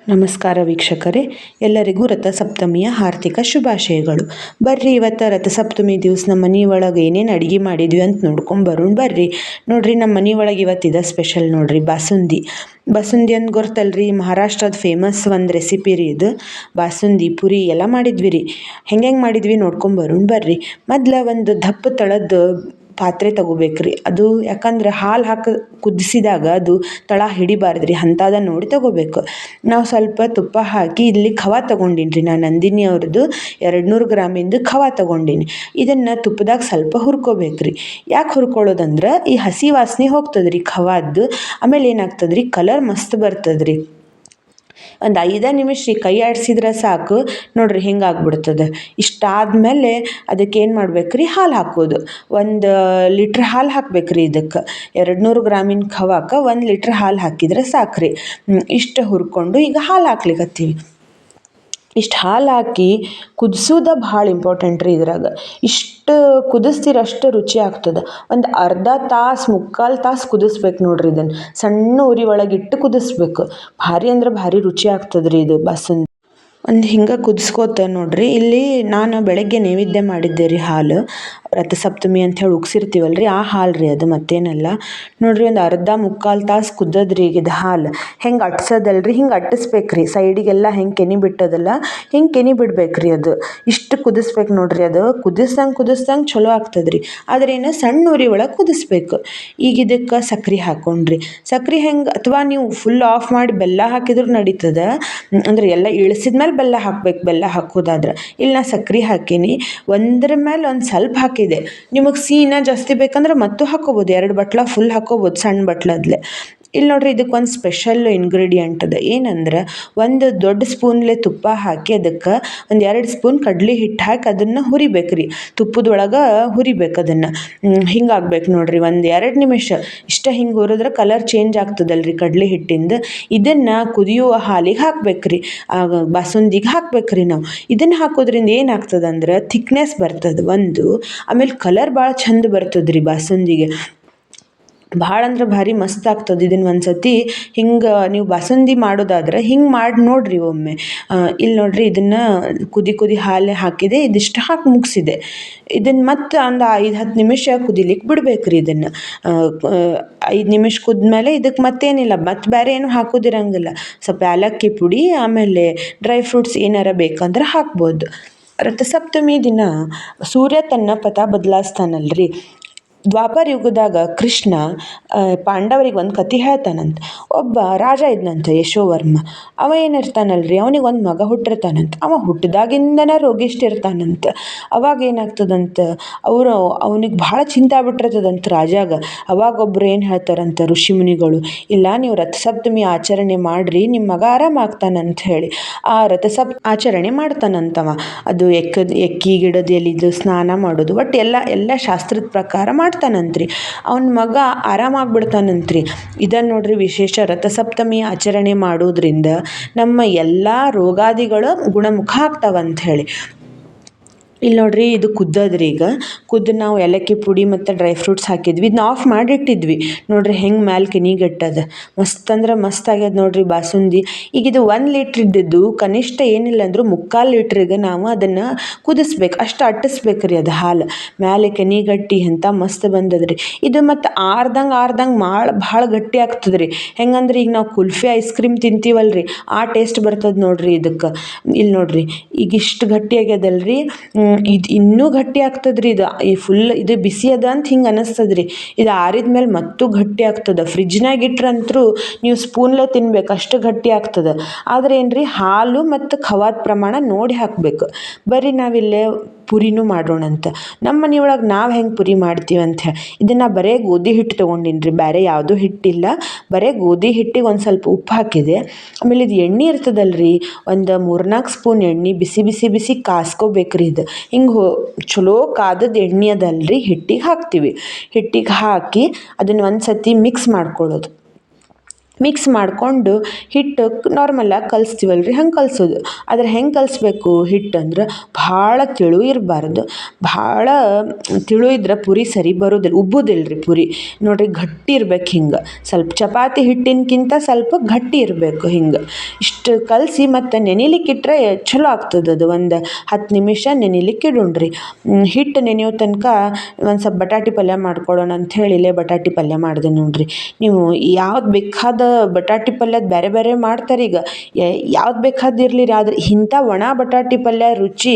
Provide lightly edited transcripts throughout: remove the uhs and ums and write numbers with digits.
ನಮಸ್ಕಾರ ವೀಕ್ಷಕರೇ, ಎಲ್ಲರಿಗೂ ರಥಸಪ್ತಮಿಯ ಹಾರ್ದಿಕ ಶುಭಾಶಯಗಳು. ಬರ್ರಿ ಇವತ್ತು ರಥಸಪ್ತಮಿ ದಿವಸ ನಮ್ಮ ಮನೆ ಒಳಗೆ ಏನೇನು ಅಡುಗೆ ಮಾಡಿದ್ವಿ ಅಂತ ನೋಡ್ಕೊಂಬರೋಣ ಬರ್ರಿ. ನೋಡ್ರಿ ನಮ್ಮ ಮನೆ ಒಳಗೆ ಇವತ್ತಿದೆ ಸ್ಪೆಷಲ್ ನೋಡ್ರಿ ಬಾಸುಂದಿ. ಬಾಸುಂದಿ ಅಂತ ಗೊತ್ತಲ್ರಿ, ಮಹಾರಾಷ್ಟ್ರದ ಫೇಮಸ್ ಒಂದು ರೆಸಿಪಿ ರೀ ಇದು. ಬಾಸುಂದಿ ಪುರಿ ಎಲ್ಲ ಮಾಡಿದ್ವಿ ರೀ. ಹೆಂಗೆ ಮಾಡಿದ್ವಿ ನೋಡ್ಕೊಂಬರೋಣ ಬರ್ರಿ. ಮೊದ್ಲು ಒಂದು ದಪ್ಪ ತಳದ್ದು ಪಾತ್ರೆ ತಗೋಬೇಕ್ರಿ. ಅದು ಯಾಕಂದ್ರೆ ಹಾಲು ಹಾಕಿ ಕುದಿಸಿದಾಗ ಅದು ತಳ ಹಿಡಿಬಾರ್ದ್ರಿ, ಅಂಥದ ನೋಡಿ ತಗೋಬೇಕು. ನಾವು ಸ್ವಲ್ಪ ತುಪ್ಪ ಹಾಕಿ ಇಲ್ಲಿ ಖವಾ ತೊಗೊಂಡಿನಿ ರೀ. ನಾನು ನಂದಿನಿ ಅವ್ರದ್ದು 200 ಗ್ರಾಮಿಂದು ಖವಾ ತೊಗೊಂಡಿನಿ. ಇದನ್ನು ತುಪ್ಪದಾಗ ಸ್ವಲ್ಪ ಹುರ್ಕೋಬೇಕ್ರಿ. ಯಾಕೆ ಹುರ್ಕೊಳ್ಳೋದಂದ್ರೆ ಈ ಹಸಿ ವಾಸನೆ ಹೋಗ್ತದ್ರಿ ಖವಾದ್ದು. ಆಮೇಲೆ ಏನಾಗ್ತದ್ರಿ, ಕಲರ್ ಮಸ್ತ್ ಬರ್ತದ್ರಿ. ಒಂದು 5 ನಿಮಿಷ ರೀ ಕೈ ಆಡಿಸಿದ್ರೆ ಸಾಕು ನೋಡ್ರಿ, ಹಿಂಗಾಗ್ಬಿಡ್ತದೆ. ಇಷ್ಟಾದ್ಮೇಲೆ ಅದಕ್ಕೆ ಏನು ಮಾಡ್ಬೇಕ್ರಿ, ಹಾಲು ಹಾಕೋದು. 1 ಲೀಟ್ರ್ ಹಾಲು ಹಾಕ್ಬೇಕ್ರಿ. ಇದಕ್ಕೆ 200 ಗ್ರಾಮಿನ ಖವಾಕ್ಕೆ 1 ಲೀಟ್ರ್ ಹಾಲು ಹಾಕಿದ್ರೆ ಸಾಕ್ರಿ. ಇಷ್ಟು ಹುರ್ಕೊಂಡು ಈಗ ಹಾಲು ಹಾಕ್ಲಿಕ್ಕತ್ತೀವಿ. ಇಷ್ಟು ಹಾಲು ಹಾಕಿ ಕುದಿಸೋದು ಭಾಳ ಇಂಪಾರ್ಟೆಂಟ್ ರೀ ಇದ್ರಾಗ. ಇಷ್ಟು ಕುದಿಸ್ತೀರ ಅಷ್ಟು ರುಚಿ ಆಗ್ತದೆ. ಒಂದು ಅರ್ಧ ತಾಸು 3/4 ತಾಸು ಕುದಿಸ್ಬೇಕು ನೋಡ್ರಿ. ಇದನ್ನು ಸಣ್ಣ ಉರಿ ಒಳಗಿಟ್ಟು ಕುದಿಸ್ಬೇಕು. ಭಾರಿ ಅಂದ್ರೆ ಭಾರಿ ರುಚಿ ಆಗ್ತದೆ ರೀ ಇದು ಬಾಸುಂದಿ. ಒಂದು ಹಿಂಗೆ ಕುದಿಸ್ಕೋತ ನೋಡ್ರಿ. ಇಲ್ಲಿ ನಾನು ಬೆಳಗ್ಗೆ ನೈವೇದ್ಯ ಮಾಡಿದ್ದೆ ರೀ ಹಾಲು. ರಥಸಪ್ತಮಿ ಅಂಥೇಳಿ ಉಗ್ಸಿರ್ತೀವಲ್ರಿ, ಆ ಹಾಲು ರೀ ಅದು, ಮತ್ತೇನಲ್ಲ. ನೋಡ್ರಿ ಒಂದು ಅರ್ಧ 3/4 ತಾಸು ಕುದ್ದದ್ರಿ ಈಗ ಇದು ಹಾಲು. ಹೆಂಗೆ ಅಟ್ಸೋದಲ್ರಿ, ಹಿಂಗೆ ಅಟ್ಟಿಸ್ಬೇಕ್ರಿ. ಸೈಡಿಗೆಲ್ಲ ಹೆಂಗೆ ಕೆನೆ ಬಿಟ್ಟದಲ್ಲ ಹಿಂಗೆ ಕೆನೆ ಬಿಡ್ಬೇಕ್ರಿ. ಅದು ಇಷ್ಟು ಕುದಿಸ್ಬೇಕು ನೋಡ್ರಿ. ಅದು ಕುದಿಸ್ದಂಗೆ ಚಲೋ ಆಗ್ತದ್ರಿ. ಆದ್ರೆ ಏನು ಸಣ್ಣ ಉರಿ ಒಳಗೆ ಕುದಿಸ್ಬೇಕು. ಈಗ ಇದಕ್ಕೆ ಸಕ್ರೆ ಹಾಕೊಂಡ್ರಿ. ಸಕ್ರೆ ಹೆಂಗೆ, ಅಥವಾ ನೀವು ಫುಲ್ ಆಫ್ ಮಾಡಿ ಬೆಲ್ಲ ಹಾಕಿದ್ರು ನಡೀತದೆ. ಅಂದ್ರೆ ಎಲ್ಲ ಇಳಿಸಿದ್ಮೇಲೆ ಬೆಲ್ಲ ಹಾಕ್ಬೇಕು, ಬೆಲ್ಲ ಹಾಕೋದಾದ್ರೆ. ಇಲ್ಲಿ ನಾ ಸಕ್ರೆ ಹಾಕೀನಿ. ಒಂದ್ರ ಮೇಲೆ ಒಂದು ಸ್ವಲ್ಪ ಹಾಕಿದೆ. ನಿಮಗೆ ಸಿಹಿನ ಜಾಸ್ತಿ ಬೇಕಂದ್ರೆ ಮತ್ತೂ ಹಾಕೋಬೋದು. 2 ಬಟ್ಲ ಫುಲ್ ಹಾಕೋಬೋದು, ಸಣ್ಣ ಬಟ್ಲದ್ಲೆ. ಇಲ್ಲಿ ನೋಡ್ರಿ, ಇದಕ್ಕೆ ಒಂದು ಸ್ಪೆಷಲ್ ಇಂಗ್ರೀಡಿಯೆಂಟ್ ಅದ. ಏನಂದ್ರೆ ಒಂದು ದೊಡ್ಡ ಸ್ಪೂನ್ಲೆ ತುಪ್ಪ ಹಾಕಿ ಅದಕ್ಕೆ ಒಂದು 2 ಸ್ಪೂನ್ ಕಡ್ಲೆ ಹಿಟ್ಟು ಹಾಕಿ ಅದನ್ನು ಹುರಿಬೇಕ್ರಿ. ತುಪ್ಪದೊಳಗೆ ಹುರಿಬೇಕು ಅದನ್ನು. ಹಿಂಗಾಗ್ಬೇಕು ನೋಡ್ರಿ. 1-2 ನಿಮಿಷ ಇಷ್ಟ ಹಿಂಗೆ ಹುರಿದ್ರೆ ಕಲರ್ ಚೇಂಜ್ ಆಗ್ತದಲ್ರಿ ಕಡ್ಲೆ ಹಿಟ್ಟಿಂದ. ಇದನ್ನು ಕುದಿಯುವ ಹಾಲಿಗೆ ಹಾಕ್ಬೇಕ್ರಿ, ಬಾಸುಂದಿಗೆ ಹಾಕ್ಬೇಕ್ರಿ ನಾವು. ಇದನ್ನು ಹಾಕೋದ್ರಿಂದ ಏನಾಗ್ತದಂದ್ರೆ ಥಿಕ್ನೆಸ್ ಬರ್ತದೆ ಒಂದು. ಆಮೇಲೆ ಕಲರ್ ಭಾಳ ಚಂದ ಬರ್ತದ್ರಿ ಬಾಸುಂದಿಗೆ. ಭಾಳ ಅಂದ್ರೆ ಭಾರಿ ಮಸ್ತ್ ಆಗ್ತದೆ. ಇದನ್ನು ಒಂದ್ಸತಿ ಹಿಂಗೆ ನೀವು ಬಾಸುಂದಿ ಮಾಡೋದಾದ್ರೆ ಹಿಂಗೆ ಮಾಡಿ ನೋಡ್ರಿ ಒಮ್ಮೆ. ಇಲ್ಲಿ ನೋಡ್ರಿ, ಇದನ್ನು ಕುದಿ ಹಾಲು ಹಾಕಿದೆ. ಇದಿಷ್ಟು ಹಾಕಿ ಮುಗಿಸಿದೆ. ಇದನ್ನು ಮತ್ತೆ ಒಂದು 5-10 ನಿಮಿಷ ಕುದಿಲಿಕ್ಕೆ ಬಿಡ್ಬೇಕ್ರಿ. ಇದನ್ನು 5 ನಿಮಿಷ ಕುದ್ಮೇಲೆ ಇದಕ್ಕೆ ಮತ್ತೇನಿಲ್ಲ, ಮತ್ತೆ ಬೇರೆ ಏನು ಹಾಕೋದಿರಂಗಿಲ್ಲ. ಸ್ವಲ್ಪ ಏಲಕ್ಕಿ ಪುಡಿ, ಆಮೇಲೆ ಡ್ರೈ ಫ್ರೂಟ್ಸ್ ಏನಾರ ಬೇಕಂದ್ರೆ ಹಾಕ್ಬೋದು. ರಥಸಪ್ತಮಿ ದಿನ ಸೂರ್ಯ ತನ್ನ ಪಥ ಬದಲಾಯಿಸ್ತಾನಲ್ರಿ. ದ್ವಾಪರ ಯುಗದಾಗ ಕೃಷ್ಣ ಪಾಂಡವರಿಗೆ ಒಂದು ಕತೆ ಹೇಳ್ತಾನಂತ. ಒಬ್ಬ ರಾಜ ಇದ್ನಂತ, ಯಶೋವರ್ಮ. ಅವ ಏನಿರ್ತಾನಲ್ರಿ, ಅವನಿಗೆ ಒಂದು ಮಗ ಹುಟ್ಟಿರ್ತಾನಂತ. ಅವ ಹುಟ್ಟಿದಾಗಿಂದನೇ ರೋಗಿಷ್ಟಿರ್ತಾನಂತ. ಅವಾಗ ಏನಾಗ್ತದಂತ, ಅವನಿಗೆ ಭಾಳ ಚಿಂತೆ ಆಗ್ಬಿಟ್ಟಿರ್ತದಂತ ರಾಜಾಗ. ಅವಾಗೊಬ್ರು ಏನು ಹೇಳ್ತಾರಂತ ಋಷಿಮುನಿಗಳು, ಇಲ್ಲ ನೀವು ರಥಸಪ್ತಮಿ ಆಚರಣೆ ಮಾಡಿರಿ, ನಿಮ್ಮ ಮಗ ಆರಾಮಾಗ್ತಾನಂತ ಹೇಳಿ. ಆ ಆಚರಣೆ ಮಾಡ್ತಾನಂತವ. ಅದು ಎಕ್ಕಿ ಗಿಡದ ಎಲಿದು ಸ್ನಾನ ಮಾಡೋದು, ಒಟ್ಟು ಎಲ್ಲ ಶಾಸ್ತ್ರದ ಪ್ರಕಾರ ಮಾಡ್ತಾನಂತ್ರಿ. ಅವನ ಮಗ ಆರಾಮಾಗ್ಬಿಡ್ತಾನಂತ್ರಿ. ಇದನ್ನು ನೋಡ್ರಿ ವಿಶೇಷ. ರಥಸಪ್ತಮಿ ಆಚರಣೆ ಮಾಡೋದ್ರಿಂದ ನಮ್ಮ ಎಲ್ಲ ರೋಗಾದಿಗಳು ಗುಣಮುಖ ಆಗ್ತಾವಂತ ಹೇಳಿ. ಇಲ್ಲಿ ನೋಡ್ರಿ, ಇದು ಕುದ್ದದ್ರಿ. ಈಗ ನಾವು ಏಲಕ್ಕಿ ಪುಡಿ ಮತ್ತು ಡ್ರೈ ಫ್ರೂಟ್ಸ್ ಹಾಕಿದ್ವಿ. ಇದನ್ನ ಆಫ್ ಮಾಡಿಟ್ಟಿದ್ವಿ. ನೋಡ್ರಿ ಹೆಂಗೆ ಮ್ಯಾಲೆ ಕೆನಿಗಟ್ಟದ. ಮಸ್ತ್ ಅಂದ್ರೆ ಮಸ್ತ್ ಆಗ್ಯದ ನೋಡ್ರಿ ಬಾಸುಂದಿ. ಈಗ ಇದು 1 ಲೀಟ್ರ್ ಇದ್ದಿದ್ದು ಕನಿಷ್ಠ ಏನಿಲ್ಲ ಅಂದರೂ 3/4 ಲೀಟ್ರಿಗೆ ನಾವು ಅದನ್ನು ಕುದಿಸ್ಬೇಕು. ಅಷ್ಟು ಅಟ್ಟಿಸ್ಬೇಕ್ರಿ ಅದು ಹಾಲು. ಮ್ಯಾಲೆ ಕೆನಿಗಟ್ಟಿ ಎಂಥ ಮಸ್ತ್ ಬಂದದ್ರಿ ಇದು. ಮತ್ತು ಆರ್ದಂಗೆ ಭಾಳ ಗಟ್ಟಿ ಆಗ್ತದ್ರಿ. ಹೆಂಗಂದ್ರೆ ಈಗ ನಾವು ಕುಲ್ಫಿ ಐಸ್ ಕ್ರೀಮ್ ತಿಂತೀವಲ್ರಿ, ಆ ಟೇಸ್ಟ್ ಬರ್ತದೆ ನೋಡ್ರಿ ಇದಕ್ಕೆ. ಇಲ್ಲಿ ನೋಡ್ರಿ, ಈಗ ಇಷ್ಟು ಗಟ್ಟಿ ಆಗ್ಯದಲ್ರಿ. ಇದು ಇನ್ನೂ ಗಟ್ಟಿ ಆಗ್ತದ್ರಿ. ಇದು ಬಿಸಿ ಅದ ಅಂತ ಹಿಂಗೆ ಅನ್ನಿಸ್ತದ್ರಿ. ಇದು ಆರಿದ ಮೇಲೆ ಮತ್ತೂ ಗಟ್ಟಿ ಆಗ್ತದೆ. ಫ್ರಿಜ್ನಾಗ ಇಟ್ರಂತರೂ ನೀವು ಸ್ಪೂನ್ಲೆ ತಿನ್ಬೇಕು, ಅಷ್ಟು ಗಟ್ಟಿ ಆಗ್ತದೆ. ಆದರೆ ಏನ್ರಿ, ಹಾಲು ಮತ್ತು ಖವಾದ ಪ್ರಮಾಣ ನೋಡಿ ಹಾಕಬೇಕು. ಬರೀ ನಾವಿಲ್ಲೇ ಪುರಿನೂ ಮಾಡೋಣಂತ. ನಮ್ಮ ಮನೆಯೊಳಗೆ ನಾವು ಹೆಂಗೆ ಪುರಿ ಮಾಡ್ತೀವಿ ಅಂತ ಹೇಳಿ, ಇದನ್ನು ಬರೇ ಗೋಧಿ ಹಿಟ್ಟು ತೊಗೊಂಡಿನಿ ರೀ, ಬೇರೆ ಯಾವುದೂ ಹಿಟ್ಟಿಲ್ಲ. ಬರೇ ಗೋಧಿ ಹಿಟ್ಟಿಗೆ ಒಂದು ಸ್ವಲ್ಪ ಉಪ್ಪು ಹಾಕಿದೆ. ಆಮೇಲೆ ಇದು ಎಣ್ಣೆ ಇರ್ತದಲ್ರಿ, ಒಂದು 3-4 ಸ್ಪೂನ್ ಎಣ್ಣೆ ಬಿಸಿ ಕಾಸ್ಕೋಬೇಕ್ರಿ. ಇದು ಹಿಂಗೆ ಚಲೋ ಕಾದದ ಎಣ್ಣೆ ಅದಲ್ರಿ, ಹಿಟ್ಟಿಗೆ ಹಾಕ್ತೀವಿ. ಹಿಟ್ಟಿಗೆ ಹಾಕಿ ಅದನ್ನು ಒಂದು ಸತಿ ಮಿಕ್ಸ್ ಮಾಡ್ಕೊಳ್ಳೋದು. ಮಿಕ್ಸ್ ಮಾಡಿಕೊಂಡು ಹಿಟ್ಟು ನಾರ್ಮಲಾಗಿ ಕಲಿಸ್ತೀವಲ್ರಿ ಹಂಗೆ ಕಲಿಸೋದು. ಆದರೆ ಹೆಂಗೆ ಕಲಿಸ್ಬೇಕು ಹಿಟ್ಟು ಅಂದ್ರೆ ಭಾಳ ತೆಳು ಇರಬಾರ್ದು. ಭಾಳ ತೆಳು ಇದ್ರೆ ಪುರಿ ಸರಿ ಬರೋದಿಲ್ಲ, ಉಬ್ಬುದಿಲ್ಲ ರೀ ಪುರಿ. ನೋಡಿರಿ ಗಟ್ಟಿ ಇರ್ಬೇಕು ಹಿಂಗೆ, ಸ್ವಲ್ಪ ಚಪಾತಿ ಹಿಟ್ಟಿನಕ್ಕಿಂತ ಸ್ವಲ್ಪ ಗಟ್ಟಿ ಇರಬೇಕು ಹಿಂಗೆ. ಇಷ್ಟು ಕಲಸಿ ಮತ್ತು ನೆನಿಲಿಕ್ಕೆ ಇಟ್ಟರೆ ಚಲೋ ಆಗ್ತದೆ. ಅದು ಒಂದು 10 ನಿಮಿಷ ನೆನಿಲಿಕ್ಕೆ ಇಡೋಣ್ರಿ. ಹಿಟ್ಟು ನೆನೆಯೋ ತನಕ ಒಂದು ಸ್ವಲ್ಪ ಬಟಾಟಿ ಪಲ್ಯ ಮಾಡ್ಕೊಳ್ಳೋಣ ಅಂಥೇಳಿ ಇಲ್ಲೇ ಬಟಾಟಿ ಪಲ್ಯ ಮಾಡಿದೆ ನೋಡಿರಿ. ನೀವು ಯಾವ್ದು ಬೇಕಾದ ಬಟಾಟಿ ಪಲ್ಯದ ಬೇರೆ ಬೇರೆ ಮಾಡ್ತಾರೆ ಈಗ, ಯಾವ್ದು ಬೇಕಾದಿರಲಿ ರೀ. ಆದರೆ ಇಂಥ ಒಣ ಬಟಾಟಿ ಪಲ್ಯ ರುಚಿ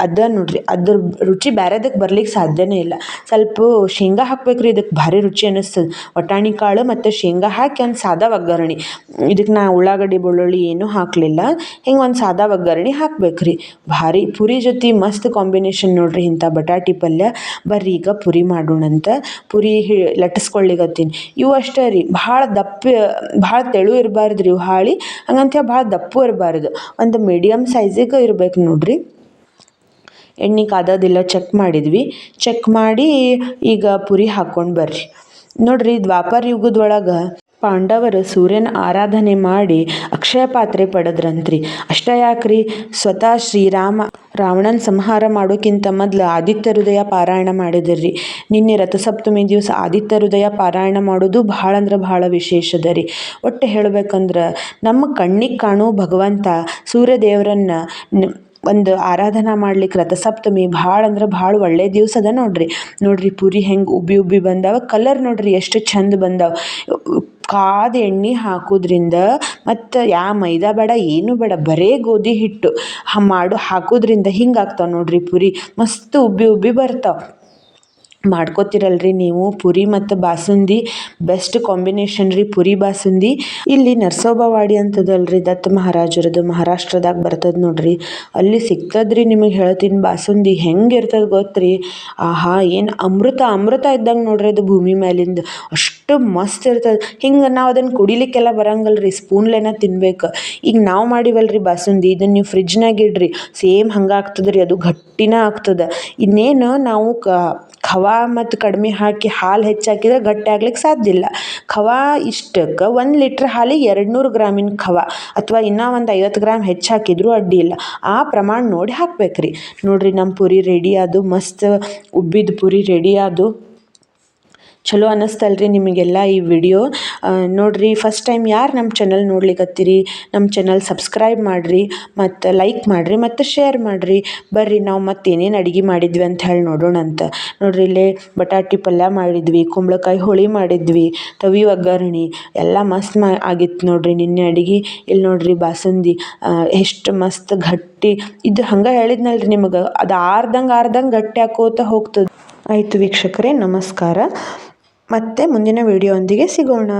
ಅದ ನೋಡ್ರಿ, ಅದ್ರ ರುಚಿ ಬೇರೆದಕ್ಕೆ ಬರ್ಲಿಕ್ಕೆ ಸಾಧ್ಯನೇ ಇಲ್ಲ. ಸ್ವಲ್ಪ ಶೇಂಗಾ ಹಾಕ್ಬೇಕ್ರಿ, ಇದಕ್ಕೆ ಭಾರಿ ರುಚಿ ಅನ್ನಿಸ್ತದೆ. ವಟಾಣಿ ಕಾಳು ಮತ್ತು ಶೇಂಗಾ ಹಾಕಿ ಒಂದು ಸಾದಾ ಒಗ್ಗರಣೆ, ಇದಕ್ಕೆ ನಾ ಉಳ್ಳಾಗಡ್ಡಿ ಬೆಳ್ಳುಳ್ಳಿ ಏನೂ ಹಾಕಲಿಲ್ಲ. ಹಿಂಗೆ ಒಂದು ಸಾದಾ ಒಗ್ಗರಣೆ ಹಾಕ್ಬೇಕ್ರಿ. ಭಾರಿ ಪುರಿ ಜೊತೆ ಮಸ್ತ್ ಕಾಂಬಿನೇಷನ್ ನೋಡ್ರಿ ಇಂಥ ಬಟಾಟಿ ಪಲ್ಯ. ಬರ್ರಿ ಈಗ ಪುರಿ ಮಾಡೋಣಂತ. ಪುರಿ ಲಟ್ಟಿಸ್ಕೊಳ್ಳಿಗತ್ತೀನಿ. ಇವು ಅಷ್ಟೇ ರೀ, ಭಾಳ ತೆಳು ಇರಬಾರ್ದು ರೀ ಇವು ಹಾಳಿ, ಹಂಗಂತ ಭಾಳ ದಪ್ಪು ಇರಬಾರ್ದು, ಒಂದು ಮೀಡಿಯಮ್ ಸೈಜಿಗೆ ಇರ್ಬೇಕು ನೋಡ್ರಿ. ಎಣ್ಣೆ ಕಾದೋದಿಲ್ಲ ಚೆಕ್ ಮಾಡಿದ್ವಿ. ಚೆಕ್ ಮಾಡಿ ಈಗ ಪುರಿ ಹಾಕ್ಕೊಂಡು ಬರ್ರಿ. ನೋಡ್ರಿ ದ್ವಾಪರ ಯುಗದೊಳಗೆ ಪಾಂಡವರು ಸೂರ್ಯನ ಆರಾಧನೆ ಮಾಡಿ ಅಕ್ಷಯ ಪಾತ್ರೆ ಪಡೆದ್ರಂತ್ರಿ. ಅಷ್ಟೇ ಯಾಕ್ರಿ, ಸ್ವತಃ ಶ್ರೀರಾಮ ರಾವಣನ ಸಂಹಾರ ಮಾಡೋಕ್ಕಿಂತ ಮೊದಲು ಆದಿತ್ಯ ಹೃದಯ ಪಾರಾಯಣ ಮಾಡಿದ್ರಿ. ನಿನ್ನೆ ರಥಸಪ್ತಮಿ ದಿವಸ ಆದಿತ್ಯ ಹೃದಯ ಪಾರಾಯಣ ಮಾಡೋದು ಭಾಳ ಅಂದ್ರೆ ಭಾಳ ವಿಶೇಷದ ರೀ. ಒಟ್ಟು ಹೇಳ್ಬೇಕಂದ್ರೆ ನಮ್ಮ ಕಣ್ಣಿಗೆ ಕಾಣೋ ಭಗವಂತ ಸೂರ್ಯದೇವರನ್ನ ಒಂದು ಆರಾಧನಾ ಮಾಡ್ಲಿಕ್ಕೆ ರಥಸಪ್ತಮಿ ಭಾಳ ಅಂದ್ರೆ ಭಾಳ ಒಳ್ಳೆಯ ದಿವಸ ಅದ ನೋಡ್ರಿ ಪುರಿ ಹೆಂಗೆ ಉಬ್ಬಿ ಉಬ್ಬಿ ಬಂದಾವ. ಕಲರ್ ನೋಡ್ರಿ ಎಷ್ಟು ಚಂದ ಬಂದಾವ. ಕಾದ ಎಣ್ಣೆ ಹಾಕೋದ್ರಿಂದ ಮತ್ತು ಮೈದಾ ಬೇಡ ಏನು ಬೇಡ, ಬರೇ ಗೋಧಿ ಹಿಟ್ಟು ಹಾಕೋದ್ರಿಂದ ಹಿಂಗೆ ಆಗ್ತಾವೆ ನೋಡ್ರಿ ಪುರಿ, ಮಸ್ತ್ ಉಬ್ಬಿ ಉಬ್ಬಿ ಬರ್ತಾವೆ. ಮಾಡ್ಕೋತಿರಲ್ರಿ ನೀವು ಪುರಿ ಮತ್ತು ಬಾಸುಂದಿ ಬೆಸ್ಟ್ ಕಾಂಬಿನೇಷನ್ ರೀ, ಪುರಿ ಬಾಸುಂದಿ. ಇಲ್ಲಿ ನರಸೋಬವಾಡಿ ಅಂತದಲ್ರಿ, ದತ್ತ ಮಹಾರಾಜರದು, ಮಹಾರಾಷ್ಟ್ರದಾಗ ಬರ್ತದೆ ನೋಡ್ರಿ, ಅಲ್ಲಿ ಸಿಗ್ತದ್ರಿ. ನಿಮಗೆ ಹೇಳ್ತೀನಿ ಬಾಸುಂದಿ ಹೆಂಗೆ ಇರ್ತದೆ ಗೊತ್ತ್ರಿ, ಆಹಾ ಏನು ಅಮೃತ ಇದ್ದಂಗೆ ನೋಡ್ರಿ ಅದು ಭೂಮಿ ಮೇಲಿಂದ, ಅಷ್ಟು ಮಸ್ತ್ ಇರ್ತದೆ. ಹಿಂಗೆ ನಾವು ಅದನ್ನು ಕುಡಿಲಿಕ್ಕೆಲ್ಲ ಬರಂಗಲ್ರಿ, ಸ್ಪೂನ್ಲೇನ ತಿನ್ಬೇಕು. ಈಗ ನಾವು ಮಾಡಿವಲ್ರಿ ಬಾಸುಂದಿ, ಇದನ್ನು ನೀವು ಫ್ರಿಜ್ನಾಗ ಇಡ್ರಿ, ಸೇಮ್ ಹಂಗೆ ಆಗ್ತದೆ ರೀ, ಅದು ಗಟ್ಟಿನ ಆಗ್ತದೆ. ಇನ್ನೇನು ನಾವು ಖವಾ ಮತ್ತು ಕಡಿಮೆ ಹಾಕಿ ಹಾಲು ಹೆಚ್ಚಾಕಿದ್ರೆ ಗಟ್ಟಿ ಆಗ್ಲಿಕ್ಕೆ ಸಾಧ್ಯ ಇಲ್ಲ. ಖವಾ ಇಷ್ಟಕ್ಕೆ 1 ಲೀಟ್ರ್ ಹಾಲಿಗೆ 200 ಗ್ರಾಮಿನ ಖವಾ, ಅಥವಾ ಇನ್ನೂ ಒಂದು 50 ಗ್ರಾಮ್ ಹೆಚ್ಚು ಹಾಕಿದ್ರು ಅಡ್ಡಿ ಇಲ್ಲ. ಆ ಪ್ರಮಾಣ ನೋಡಿ ಹಾಕ್ಬೇಕ್ರಿ. ನೋಡ್ರಿ ನಮ್ಮ ಪುರಿ ರೆಡಿ ಆದು, ಮಸ್ತ್ ಉಬ್ಬಿದ ಪುರಿ ರೆಡಿ ಆದು. ಚಲೋ ಅನ್ನಿಸ್ತಲ್ರಿ ನಿಮಗೆಲ್ಲ ಈ ವಿಡಿಯೋ ನೋಡ್ರಿ. ಫಸ್ಟ್ ಟೈಮ್ ಯಾರು ನಮ್ಮ ಚಾನಲ್ ನೋಡ್ಲಿಕ್ಕತ್ತೀರಿ, ನಮ್ಮ ಚಾನಲ್ ಸಬ್ಸ್ಕ್ರೈಬ್ ಮಾಡಿರಿ, ಮತ್ತು ಲೈಕ್ ಮಾಡಿರಿ, ಮತ್ತು ಶೇರ್ ಮಾಡಿರಿ. ಬರ್ರಿ ನಾವು ಮತ್ತೆ ಏನೇನು ಅಡುಗೆ ಮಾಡಿದ್ವಿ ಅಂತ ಹೇಳಿ ನೋಡೋಣ ಅಂತ. ನೋಡ್ರಿ ಇಲ್ಲೇ ಬಟಾಟಿ ಪಲ್ಯ ಮಾಡಿದ್ವಿ, ಕುಂಬಳಕಾಯಿ ಹೋಳಿ ಮಾಡಿದ್ವಿ, ತವಿ ಒಗ್ಗರಣೆ ಎಲ್ಲ ಮಸ್ತ್ ಆಗಿತ್ತು ನೋಡ್ರಿ ನಿನ್ನೆ ಅಡುಗೆ. ಇಲ್ಲಿ ನೋಡ್ರಿ ಬಾಸುಂದಿ ಎಷ್ಟು ಮಸ್ತ್ ಗಟ್ಟಿ ಇದು, ಹಂಗೆ ಹೇಳಿದ್ನಲ್ರಿ ನಿಮಗೆ, ಅದು ಆರ್ದಂಗೆ ಗಟ್ಟಿ ಹಾಕೋತ ಹೋಗ್ತದೆ. ಆಯಿತು ವೀಕ್ಷಕರೇ, ನಮಸ್ಕಾರ. ಮತ್ತೆ ಮುಂದಿನ ವಿಡಿಯೋ ಒಂದಿಗೆ ಸಿಗೋಣ.